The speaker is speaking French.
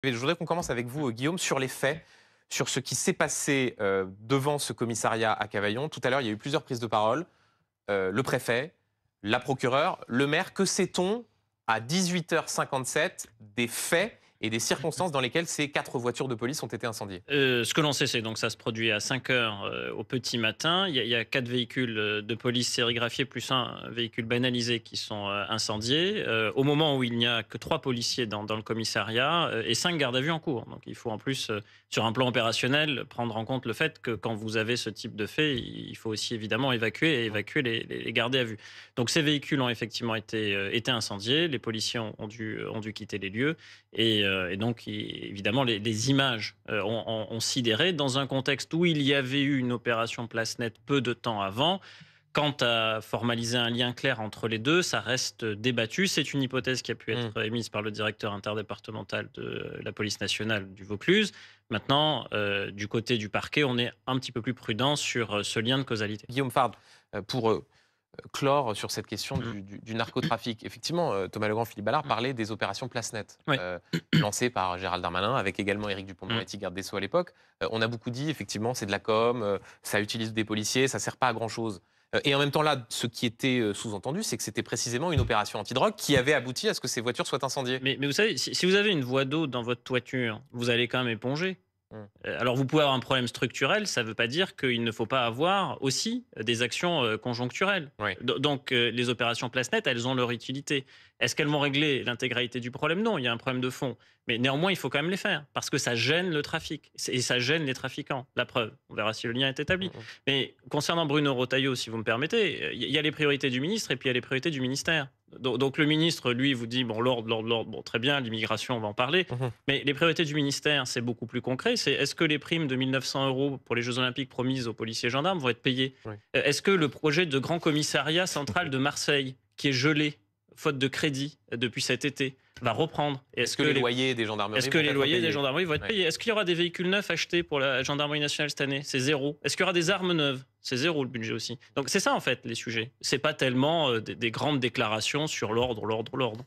Je voudrais qu'on commence avec vous, Guillaume, sur les faits, sur ce qui s'est passé devant ce commissariat à Cavaillon. Tout à l'heure, il y a eu plusieurs prises de parole. Le préfet, la procureure, le maire. Que sait-on à 18h57 des faits et des circonstances dans lesquelles ces 4 voitures de police ont été incendiées? Ce que l'on sait, c'est donc ça se produit à 5 heures au petit matin. Il y a 4 véhicules de police sérigraphiés plus un véhicule banalisé qui sont incendiés. Au moment où il n'y a que 3 policiers dans le commissariat et 5 gardes à vue en cours. Donc il faut en plus, sur un plan opérationnel, prendre en compte le fait que quand vous avez ce type de fait, il faut aussi évidemment évacuer les gardés à vue. Donc ces véhicules ont effectivement été incendiés. Les policiers ont dû quitter les lieux. Et donc, évidemment, les images ont sidéré dans un contexte où il y avait eu une opération Place Nette peu de temps avant. Quant à formaliser un lien clair entre les deux, ça reste débattu. C'est une hypothèse qui a pu Hmm. être émise par le directeur interdépartemental de la police nationale du Vaucluse. Maintenant, du côté du parquet, on est un petit peu plus prudent sur ce lien de causalité. Guillaume Fard, pour clore sur cette question Mhm. du narcotrafic. Effectivement, Thomas Legrand, Philippe Ballard parlait des opérations Place Nette, Oui. lancées par Gérald Darmanin, avec également Éric Dupond-Moretti, garde des Sceaux à l'époque. On a beaucoup dit, effectivement, c'est de la com, ça utilise des policiers, ça sert pas à grand-chose. Et en même temps, là, ce qui était sous-entendu, c'est que c'était précisément une opération antidrogue qui avait abouti à ce que ces voitures soient incendiées. Mais vous savez, si vous avez une voie d'eau dans votre toiture, vous allez quand même éponger. Hmm. Alors vous pouvez avoir un problème structurel, ça ne veut pas dire qu'il ne faut pas avoir aussi des actions conjoncturelles. Oui. Donc les opérations Place Nette, elles ont leur utilité. Est-ce qu'elles vont régler l'intégralité du problème? Non, il y a un problème de fond. Mais néanmoins, il faut quand même les faire, parce que ça gêne le trafic, et ça gêne les trafiquants. La preuve, on verra si le lien est établi. Hmm. Mais concernant Bruno Retailleau, si vous me permettez, il y a les priorités du ministre et puis il y a les priorités du ministère. Donc le ministre, lui, vous dit, bon, l'ordre, bon, très bien, l'immigration, on va en parler. Hmm. Mais les priorités du ministère, c'est beaucoup plus concret. C'est est-ce que les primes de 1 900 € pour les Jeux Olympiques promises aux policiers et gendarmes vont être payées? Oui. Est-ce que le projet de grand commissariat central de Marseille, qui est gelé, faute de crédit depuis cet été, va reprendre? Et Est-ce que les loyers des gendarmeries est-ce que vont les être loyers des payés? gendarmeries vont être Ouais. payés? Est-ce qu'il y aura des véhicules neufs achetés pour la gendarmerie nationale cette année? C'est zéro. Est-ce qu'il y aura des armes neuves? C'est zéro le budget aussi. Donc c'est ça en fait les sujets. C'est pas tellement des grandes déclarations sur l'ordre.